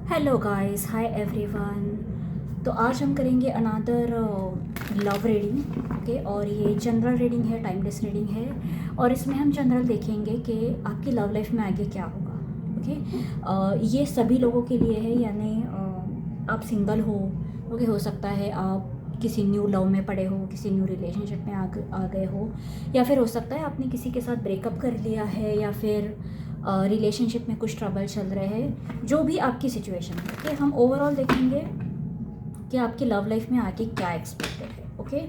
Hello guys, hi everyone. तो आज हम करेंगे अनदर लव रीडिंग। ओके, और ये जनरल रीडिंग है, टाइमलेस रीडिंग है। और इसमें हम जनरल देखेंगे कि आपकी लव लाइफ में आगे क्या होगा। ओके, ये सभी लोगों के लिए है, यानी आप सिंगल हो। ओके, हो सकता है आप किसी न्यू लव में पड़े हो, किसी न्यू रिलेशनशिप में आ गए हो, या फिर हो सकता है आपने किसी के साथ ब्रेकअप कर लिया है, या फिर रिलेशनशिप में कुछ ट्रबल चल रहे हैं। जो भी आपकी सिचुएशन है, ओके, हम ओवरऑल देखेंगे कि आपकी लव लाइफ में आगे क्या एक्सपेक्टेड है। ओके,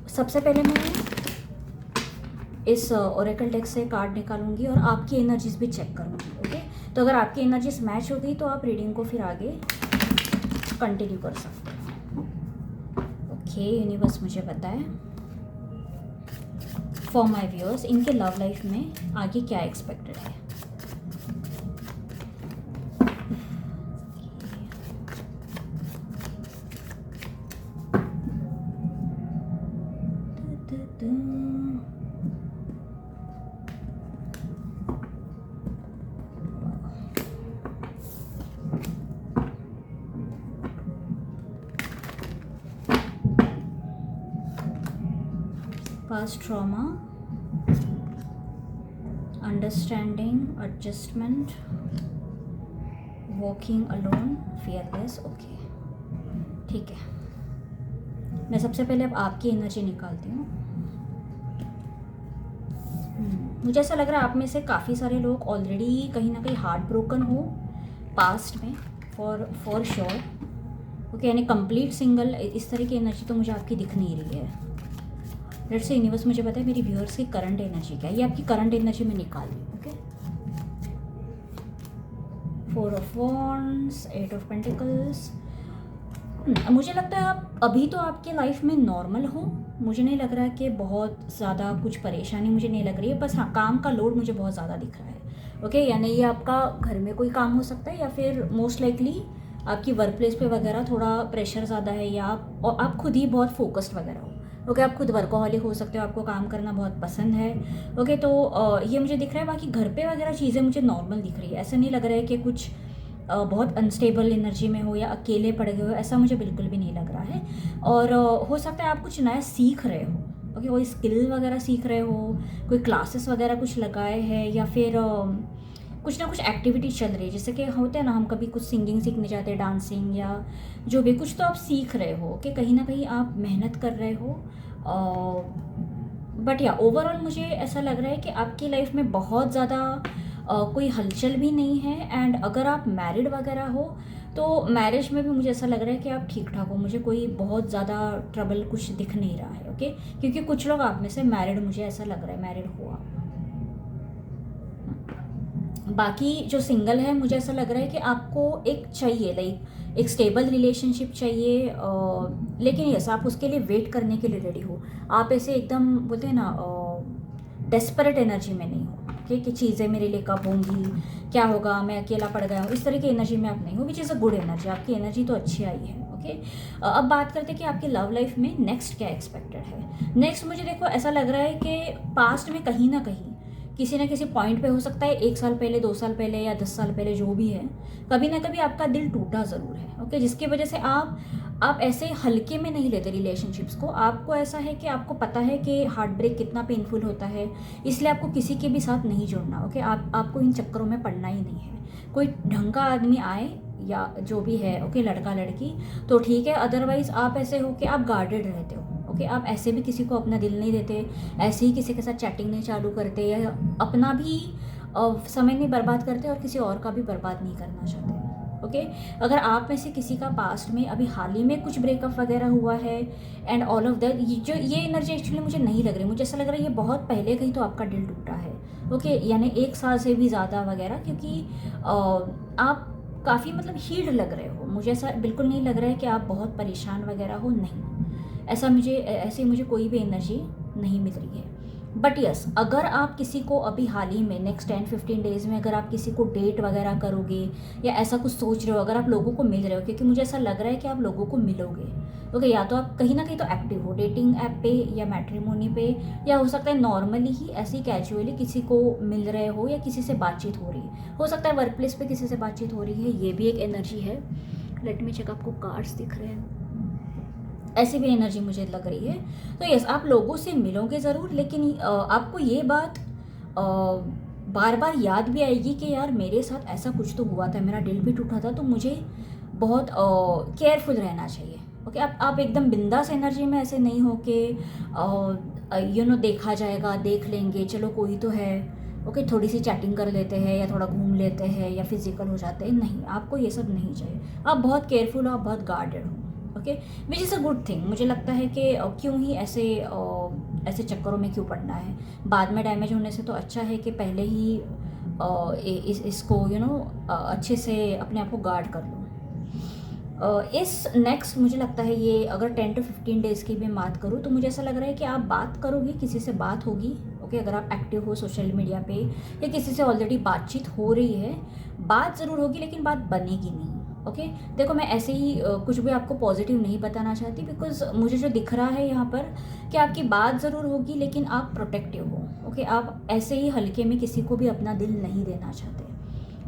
सबसे पहले मैं इस ओरेकल डेक से कार्ड निकालूंगी और आपकी एनर्जीज भी चेक करूंगी। ओके, तो अगर आपकी एनर्जीज मैच हो गई तो आप रीडिंग को फिर आगे कंटिन्यू कर सकते हो। ओके, यूनिवर्स मुझे बताए फॉर माय व्यूअर्स इनके लव लाइफ में आगे क्या एक्सपेक्टेड है। Past trauma, understanding, adjustment, walking alone, fearless। Okay, ठीक है। मैं सबसे पहले अब आपकी एनर्जी निकालती हूँ। मुझे ऐसा लग रहा है आप में से काफ़ी सारे लोग ऑलरेडी कहीं ना कहीं हार्ट ब्रोकन हो पास्ट में, फॉर श्योर। ओके, यानी कंप्लीट सिंगल, इस तरह की एनर्जी तो मुझे आपकी दिख नहीं रही है। लेट्स से यूनिवर्स मुझे पता है मेरी व्यूअर्स की करंट एनर्जी क्या है। ये आपकी करंट एनर्जी में निकाल ली। Okay, 4 of wands, 8 of pentacles. मुझे लगता है आप अभी तो आपके लाइफ में नॉर्मल हो। मुझे नहीं लग रहा है कि बहुत ज़्यादा कुछ परेशानी मुझे नहीं लग रही है। बस हाँ, काम का लोड मुझे बहुत ज़्यादा दिख रहा है। ओके, यानी ये आपका घर में कोई काम हो सकता है, या फिर मोस्ट लाइकली आपकी वर्क प्लेस पे वगैरह थोड़ा प्रेशर ज़्यादा है, या आप खुद ही बहुत फोकस्ड वगैरह हो। ओके, आप खुद वर्कोहॉलिक हो सकते हो, आपको काम करना बहुत पसंद है। ओके, तो ये मुझे दिख रहा है। बाकी घर पे वगैरह चीज़ें मुझे नॉर्मल दिख रही है। ऐसा नहीं लग रहा है कि कुछ बहुत अनस्टेबल एनर्जी में हो या अकेले पड़ गए हो, ऐसा मुझे बिल्कुल भी नहीं लग रहा है। और हो सकता है आप कुछ नया सीख रहे हो। ओके, कोई स्किल वगैरह सीख रहे हो, कोई क्लासेस वगैरह कुछ लगाए हैं, या फिर कुछ ना कुछ एक्टिविटी चल रही है। जैसे कि होते हैं ना, हम कभी कुछ सिंगिंग सीखने जाते हैं, डांसिंग या जो भी कुछ, तो आप सीख रहे हो कि कहीं ना कहीं आप मेहनत कर रहे हो। बट या ओवरऑल मुझे ऐसा लग रहा है कि आपकी लाइफ में बहुत ज़्यादा कोई हलचल भी नहीं है। एंड अगर आप मैरिड वगैरह हो तो मैरिज में भी मुझे ऐसा लग रहा है कि आप ठीक ठाक हो। मुझे कोई बहुत ज़्यादा ट्रबल कुछ दिख नहीं रहा है। ओके, क्योंकि कुछ लोग आप में से मैरिड, मुझे ऐसा लग रहा है मैरिड हो आप। बाकी जो सिंगल है, मुझे ऐसा लग रहा है कि आपको एक चाहिए, लाइक एक स्टेबल रिलेशनशिप चाहिए। लेकिन यस, आप उसके लिए वेट करने के लिए रेडी हो। आप ऐसे एकदम बोलते हैं ना, डेस्परेट एनर्जी में नहीं हो कि चीज़ें मेरे लिए कब होंगी, क्या होगा, मैं अकेला पड़ गया हूँ, इस तरह की एनर्जी में आप नहीं हो, which is a good energy. आपकी एनर्जी तो अच्छी आई है। ओके, अब बात करते हैं कि आपकी लव लाइफ में नेक्स्ट क्या एक्सपेक्टेड है। नेक्स्ट मुझे देखो ऐसा लग रहा है कि पास्ट में कहीं ना कहीं किसी ना किसी पॉइंट पे, हो सकता है 1 साल पहले, 2 साल पहले, या 10 साल पहले, जो भी है, कभी ना कभी आपका दिल टूटा ज़रूर है। ओके, जिसकी वजह से आप ऐसे हल्के में नहीं लेते रिलेशनशिप्स को। आपको ऐसा है कि आपको पता है कि हार्ट ब्रेक कितना पेनफुल होता है, इसलिए आपको किसी के भी साथ नहीं जुड़ना। ओके, आपको इन चक्करों में पड़ना ही नहीं है। कोई ढंग का आदमी आए या जो भी है, ओके, लड़का लड़की, तो ठीक है। अदरवाइज आप ऐसे हो कि आप गार्डेड रहते हो। ओके, आप ऐसे भी किसी को अपना दिल नहीं देते, ऐसे ही किसी के साथ चैटिंग नहीं चालू करते, या अपना भी समय नहीं बर्बाद करते और किसी और का भी बर्बाद नहीं करना चाहते। ओके, अगर आप में से किसी का पास्ट में अभी हाल ही में कुछ ब्रेकअप वगैरह हुआ है एंड ऑल ऑफ दैट, ये एनर्जी एक्चुअली मुझे नहीं लग रही। मुझे ऐसा लग रहा है ये बहुत पहले कहीं तो आपका दिल टूटा है। ओके, यानी 1 साल से भी ज़्यादा वगैरह, क्योंकि आप काफ़ी मतलब हील्ड लग रहे हो। मुझे ऐसा बिल्कुल नहीं लग रहा है कि आप बहुत परेशान वगैरह हो, नहीं, ऐसी मुझे कोई भी एनर्जी नहीं मिल रही है। बट यस, अगर आप किसी को अभी हाल ही में नेक्स्ट 10-15 डेज़ में अगर आप किसी को डेट वगैरह करोगे या ऐसा कुछ सोच रहे हो, अगर आप लोगों को मिल रहे हो, क्योंकि मुझे ऐसा लग रहा है कि आप लोगों को मिलोगे, ओके, या तो आप कहीं ना कहीं तो एक्टिव हो डेटिंग ऐप पे या मैट्रिमोनी पे, या हो सकता है नॉर्मली ही ऐसे ही कैजुअली किसी को मिल रहे हो या किसी से बातचीत हो रही है, हो सकता है वर्क प्लेस पे किसी से बातचीत हो रही है, ये भी एक एनर्जी है। लेट मी चेक, आपको कार्ड्स दिख रहे हैं, ऐसी भी एनर्जी मुझे लग रही है। तो यस, आप लोगों से मिलोगे ज़रूर, लेकिन आपको ये बात बार बार याद भी आएगी कि यार मेरे साथ ऐसा कुछ तो हुआ था, मेरा दिल भी टूटा था, तो मुझे बहुत केयरफुल रहना चाहिए। ओके, आप एकदम बिंदास एनर्जी में ऐसे नहीं हो कि देखा जाएगा, देख लेंगे, चलो कोई तो है, ओके, थोड़ी सी चैटिंग कर लेते हैं या थोड़ा घूम लेते हैं या फिजिकल हो जाते हैं, नहीं, आपको ये सब नहीं चाहिए। आप बहुत केयरफुल हो, आप बहुत गार्डेड हो, okay, which is a good thing. मुझे लगता है कि क्यों ही ऐसे चक्करों में क्यों पड़ना है, बाद में डैमेज होने से तो अच्छा है कि पहले ही इसको अच्छे से अपने आप को गार्ड कर लो। इस नेक्स्ट मुझे लगता है ये अगर 10 to 15 डेज़ की मैं बात करूँ तो मुझे ऐसा लग रहा है कि आप बात करोगे, किसी से बात होगी, ओके, अगर आप एक्टिव हो सोशल मीडिया पे या किसी से ऑलरेडी बातचीत हो रही है, बात ज़रूर होगी लेकिन बात बनेगी नहीं। ओके, देखो, मैं ऐसे ही कुछ भी आपको पॉजिटिव नहीं बताना चाहती, बिकॉज मुझे जो दिख रहा है यहाँ पर कि आपकी बात ज़रूर होगी लेकिन आप प्रोटेक्टिव हो। ओके, आप ऐसे ही हल्के में किसी को भी अपना दिल नहीं देना चाहते।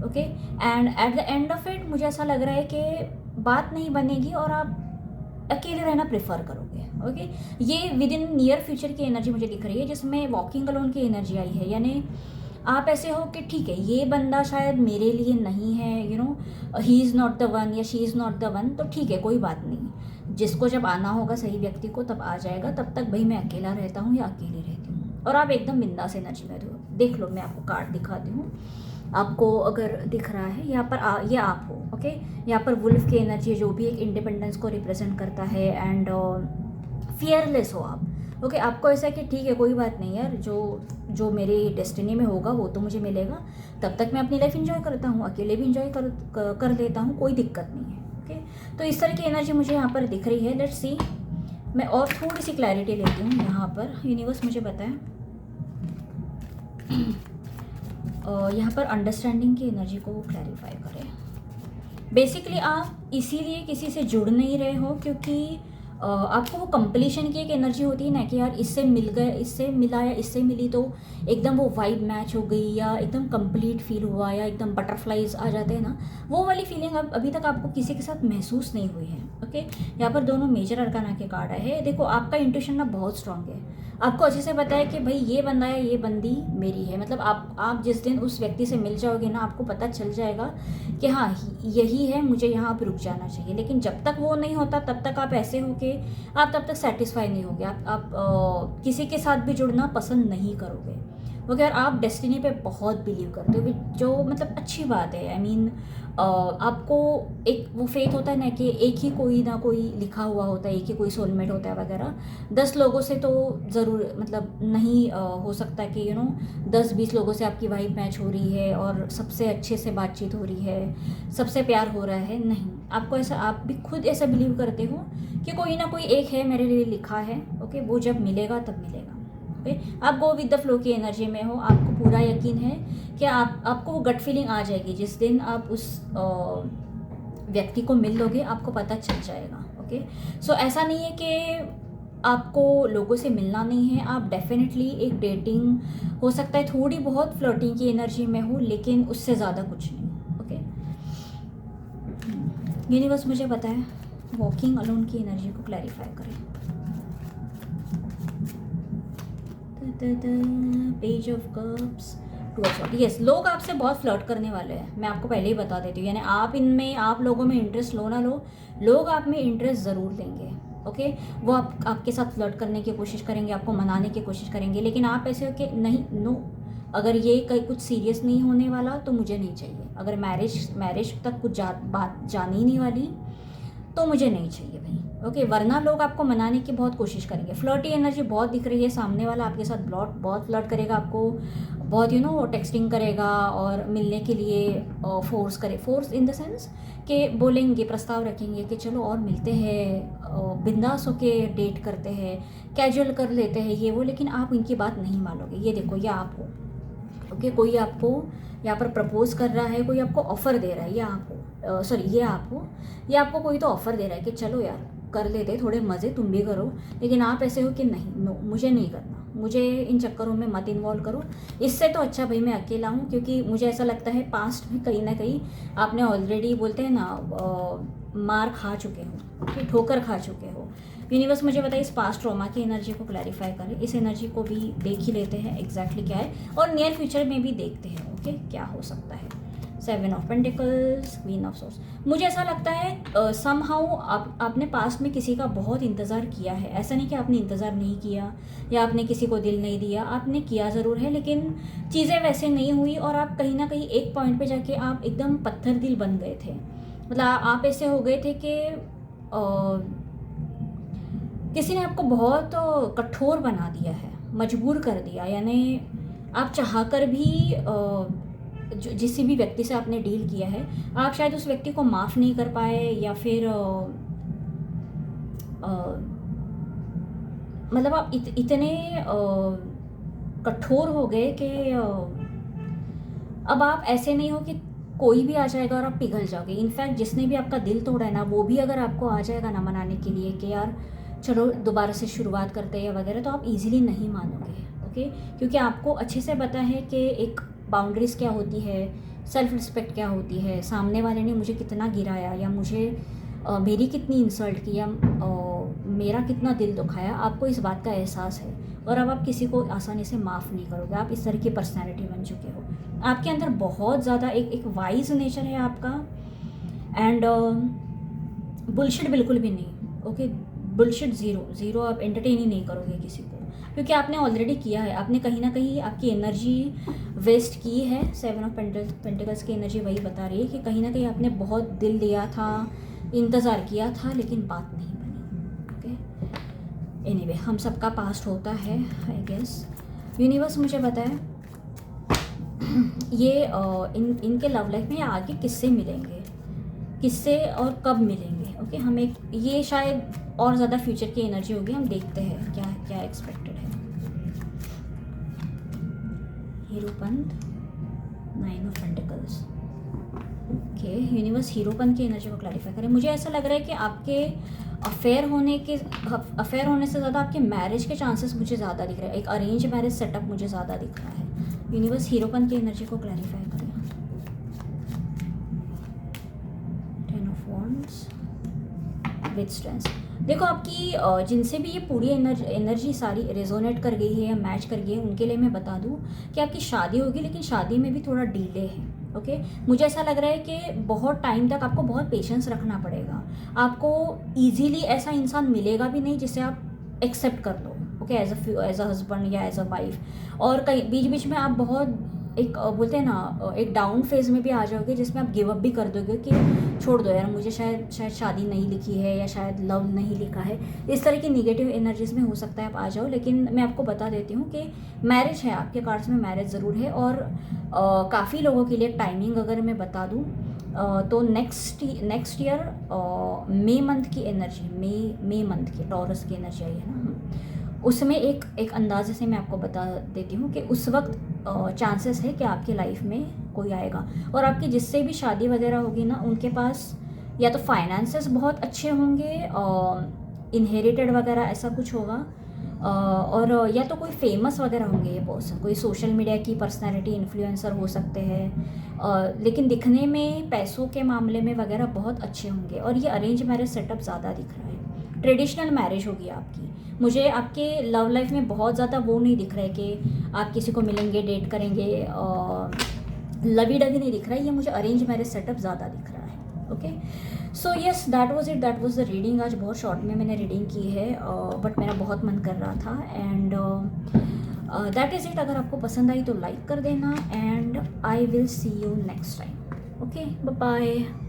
Okay, and at the end of it मुझे ऐसा लग रहा है कि बात नहीं बनेगी और आप अकेले रहना प्रेफर करोगे। ओके, ये विद इन नियर फ्यूचर की एनर्जी मुझे दिख रही है, जिसमें वॉकिंग अलोन की एनर्जी आई है, यानी आप ऐसे हो कि ठीक है, ये बंदा शायद मेरे लिए नहीं है, ही इज़ नॉट द वन या she is not the one, तो ठीक है, कोई बात नहीं, जिसको जब आना होगा सही व्यक्ति को तब आ जाएगा, तब तक भाई मैं अकेला रहता हूँ या अकेली रहती हूँ। और आप एकदम बिंदास एनर्जी में हो। देख लो, मैं आपको कार्ड दिखाती हूँ, आपको अगर दिख रहा है यहाँ पर ये आप हो। ओके, यहाँ पर वुल्फ की एनर्जी जो भी एक इंडिपेंडेंस को रिप्रेजेंट करता है, एंड फियरलेस हो आप। ओके, आपको ऐसा है कि ठीक है, कोई बात नहीं यार, जो मेरी डेस्टिनी में होगा वो तो मुझे मिलेगा, तब तक मैं अपनी लाइफ इंजॉय करता हूँ, अकेले भी इंजॉय कर लेता हूँ, कोई दिक्कत नहीं है। ओके, तो इस तरह की एनर्जी मुझे यहाँ पर दिख रही है। लेट्स सी, मैं और थोड़ी सी क्लैरिटी लेती हूँ यहाँ पर, यूनिवर्स मुझे बताएं। यहाँ पर अंडरस्टैंडिंग की एनर्जी को क्लैरिफाई करें। बेसिकली आप इसीलिए किसी से जुड़ नहीं रहे हो क्योंकि आपको वो कंप्लीशन की एक एनर्जी होती है ना, कि यार इससे मिल गए, इससे मिला या इससे मिली तो एकदम वो वाइब मैच हो गई, या एकदम कंप्लीट फील हुआ, या एकदम बटरफ्लाइज आ जाते हैं ना, वो वाली फीलिंग अब अभी तक आपको किसी के साथ महसूस नहीं हुई है। ओके, यहाँ पर दोनों मेजर अरकाना के कार्ड आए हैं। देखो, आपका इंट्यूशन ना बहुत स्ट्रांग है, आपको अच्छे से पता है कि भाई ये बंदा या ये बंदी मेरी है। मतलब आप जिस दिन उस व्यक्ति से मिल जाओगे ना, आपको पता चल जाएगा कि हाँ यही है, मुझे यहाँ पर रुक जाना चाहिए। लेकिन जब तक वो नहीं होता तब तक आप ऐसे हो कि आप तब तक सेटिस्फाई नहीं होगे, आप किसी के साथ भी जुड़ना पसंद नहीं करोगे। अगर आप डेस्टिनी पे बहुत बिलीव करते हो, जो मतलब अच्छी बात है। आई मीन आपको एक वो फेथ होता है ना कि एक ही कोई ना कोई लिखा हुआ होता है, एक ही कोई सोलमेट होता है वगैरह। 10 लोगों से तो ज़रूर मतलब नहीं हो सकता कि 10-20 लोगों से आपकी वाइब मैच हो रही है और सबसे अच्छे से बातचीत हो रही है, सबसे प्यार हो रहा है। नहीं, आपको ऐसा, आप भी खुद ऐसा बिलीव करते हो कि कोई ना कोई एक है मेरे लिए लिखा है। ओके, वो जब मिलेगा तब मिलेगा। ओके, आप गो विद द फ्लो की एनर्जी में हो, आपको पूरा यकीन है कि आपको वो गट फीलिंग आ जाएगी। जिस दिन आप उस व्यक्ति को मिल लोगे आपको पता चल जाएगा। ओके, सो ऐसा नहीं है कि आपको लोगों से मिलना नहीं है, आप डेफिनेटली एक डेटिंग हो सकता है, थोड़ी बहुत फ्लर्टिंग की एनर्जी में हो, लेकिन उससे ज़्यादा कुछ नहीं। ओके, यूनिवर्स मुझे बताए वॉकिंग अलोन की एनर्जी को क्लैरिफाई करें। Page of cups, two of swords. Yes, लोग आपसे बहुत फ्लर्ट करने वाले हैं, मैं आपको पहले ही बता देती हूँ। यानी आप लोगों में इंटरेस्ट लो ना लो, लोग आप में इंटरेस्ट ज़रूर लेंगे। ओके, वो आपके साथ फ्लर्ट करने की कोशिश करेंगे, आपको मनाने की कोशिश करेंगे, लेकिन आप ऐसे हो कि नहीं, नो, अगर ये कहीं कुछ सीरियस नहीं होने वाला तो मुझे नहीं चाहिए। अगर मैरिज तक कुछ बात जानी ही नहीं वाली तो मुझे नहीं चाहिए भाई, ओके। वरना लोग आपको मनाने की बहुत कोशिश करेंगे। फ्लर्टी एनर्जी बहुत दिख रही है, सामने वाला आपके साथ बहुत फ्लर्ट करेगा आपको, बहुत टेक्सटिंग करेगा और मिलने के लिए फोर्स इन द सेंस कि बोलेंगे, प्रस्ताव रखेंगे कि चलो और मिलते हैं, बिंदास होके डेट करते हैं, कैजुअल कर लेते हैं ये वो, लेकिन आप इनकी बात नहीं मानोगे। ये देखो, ये आप हो, ओके। कोई आपको यहाँ पर प्रपोज कर रहा है, कोई आपको ऑफ़र दे रहा है, ये आप हो, सॉरी ये आप हो, ये आपको कोई तो ऑफ़र दे रहा है कि चलो यार कर लेते थोड़े मज़े, तुम भी करो। लेकिन आप ऐसे हो कि नहीं, नो मुझे नहीं करना, मुझे इन चक्करों में मत इन्वॉल्व करो। इससे तो अच्छा भाई मैं अकेला हूँ, क्योंकि मुझे ऐसा लगता है पास्ट में कहीं ना कहीं आपने ऑलरेडी, बोलते हैं ना, मार खा चुके हो, ठोकर खा चुके हो। यूनिवर्स मुझे बताइए इस पास्ट ट्रॉमा की एनर्जी को क्लैरिफाई करें। इस एनर्जी को भी देख ही लेते हैं एग्जैक्टली क्या है, और नियर फ्यूचर में भी देखते हैं, ओके, क्या हो सकता है। 7 of pentacles, queen of source. मुझे ऐसा लगता है समहाउ आपने पास्ट में किसी का बहुत इंतज़ार किया है। ऐसा नहीं कि आपने इंतज़ार नहीं किया या आपने किसी को दिल नहीं दिया, आपने किया ज़रूर है, लेकिन चीज़ें वैसे नहीं हुई और आप कहीं ना कहीं एक पॉइंट पे जाके आप एकदम पत्थर दिल बन गए थे। मतलब आप ऐसे हो गए थे कि किसी ने आपको बहुत कठोर बना दिया है, मजबूर कर दिया। यानी आप चाहकर भी जिस भी व्यक्ति से आपने डील किया है, आप शायद उस व्यक्ति को माफ़ नहीं कर पाए, या फिर मतलब आप इतने कठोर हो गए कि अब आप ऐसे नहीं हो कि कोई भी आ जाएगा और आप पिघल जाओगे। इनफैक्ट जिसने भी आपका दिल तोड़ा है ना, वो भी अगर आपको आ जाएगा ना मनाने के लिए कि यार चलो दोबारा से शुरुआत करते हैं या वगैरह, तो आप इजीली नहीं मानोगे, ओके। क्योंकि आपको अच्छे से पता है कि एक बाउंड्रीज़ क्या होती है, सेल्फ रिस्पेक्ट क्या होती है, सामने वाले ने मुझे कितना गिराया या मुझे मेरी कितनी इंसल्ट की या मेरा कितना दिल दुखाया, आपको इस बात का एहसास है। और अब आप किसी को आसानी से माफ़ नहीं करोगे। आप इस तरह की पर्सनैलिटी बन चुके हो। आपके अंदर बहुत ज़्यादा एक वाइज नेचर है आपका, एंड बुलशिट बिल्कुल भी नहीं, ओके। बुलशिट ज़ीरो आप एंटरटेन ही नहीं करोगे किसी को, क्योंकि आपने ऑलरेडी किया है। आपने कहीं ना कहीं आपकी एनर्जी वेस्ट की है। 7 ऑफ पेंटिकल्स की एनर्जी वही बता रही है कि कहीं ना कहीं आपने बहुत दिल दिया था, इंतज़ार किया था, लेकिन बात नहीं बनी, ओके। एनीवे, हम सबका पास्ट होता है आई गेस। यूनिवर्स मुझे बताए ये इनके लव लाइफ में आगे किससे मिलेंगे, किससे और कब मिलेंगे, ओके। हम एक ये शायद और ज़्यादा फ्यूचर की एनर्जी होगी, हम देखते हैं क्या क्या एक्सपेक्टेड है। हीरोपंत, 9 ऑफ पेंटिकल्स, ओके। यूनिवर्स हीरोपंत की एनर्जी को क्लैरिफाई करें। मुझे ऐसा लग रहा है कि आपके अफेयर होने से ज़्यादा आपके मैरिज के चांसेस मुझे ज़्यादा दिख रहे हैं। एक अरेंज मैरिज सेटअप मुझे ज़्यादा दिख रहा है। यूनिवर्स हीरोपंत की एनर्जी को क्लैरिफाई करें। 10 ऑफ वॉन्ड्स विद स्ट्रेंथ। देखो आपकी जिनसे भी ये पूरी एनर्जी सारी रेजोनेट कर गई है या मैच कर गई है, उनके लिए मैं बता दूं कि आपकी शादी होगी, लेकिन शादी में भी थोड़ा डिले है, ओके। मुझे ऐसा लग रहा है कि बहुत टाइम तक आपको बहुत पेशेंस रखना पड़ेगा। आपको इजीली ऐसा इंसान मिलेगा भी नहीं जिसे आप एक्सेप्ट कर लो, ओके, एज अ हस्बैंड या एज अ वाइफ। और कहीं बीच बीच में आप बहुत एक बोलते हैं ना, एक डाउन फेज में भी आ जाओगे, जिसमें आप गिव अप भी कर दोगे कि छोड़ दो यार, मुझे शायद शादी नहीं लिखी है या शायद लव नहीं लिखा है। इस तरह की निगेटिव एनर्जीज में हो सकता है आप आ जाओ। लेकिन मैं आपको बता देती हूँ कि मैरिज है, आपके कार्ड्स में मैरिज ज़रूर है। और काफ़ी लोगों के लिए टाइमिंग अगर मैं बता दूँ तो नेक्स्ट ईयर मई मंथ की एनर्जी, मई मंथ की टॉरस की एनर्जी आई है ना, उसमें एक अंदाजे से मैं आपको बता देती हूँ कि उस वक्त चांसेस है कि आपकी लाइफ में कोई आएगा। और आपकी जिससे भी शादी वगैरह होगी ना, उनके पास या तो फाइनेंसेस बहुत अच्छे होंगे, इनहेरिटेड वगैरह ऐसा कुछ होगा, और या तो कोई फेमस वगैरह होंगे ये पर्सन, कोई सोशल मीडिया की पर्सनैलिटी, इन्फ्लुएंसर हो सकते हैं, लेकिन दिखने में पैसों के मामले में वगैरह बहुत अच्छे होंगे। और ये अरेंज मैरिज सेटअप ज़्यादा दिख रहा है। ट्रेडिशनल मैरिज होगी आपकी। मुझे आपके लव लाइफ में बहुत ज़्यादा वो नहीं दिख रहा है कि आप किसी को मिलेंगे, डेट करेंगे, लवी डवी नहीं दिख रहा है। ये मुझे अरेंज मैरिज सेटअप ज़्यादा दिख रहा है, okay. So yes, that was it, that was the reading. आज बहुत शॉर्ट में मैंने रीडिंग की है, बट मेरा बहुत मन कर रहा था, एंड दैट इज़ इट। अगर आपको पसंद आई तो लाइक कर देना, and I will see you next time, okay. Bye bye.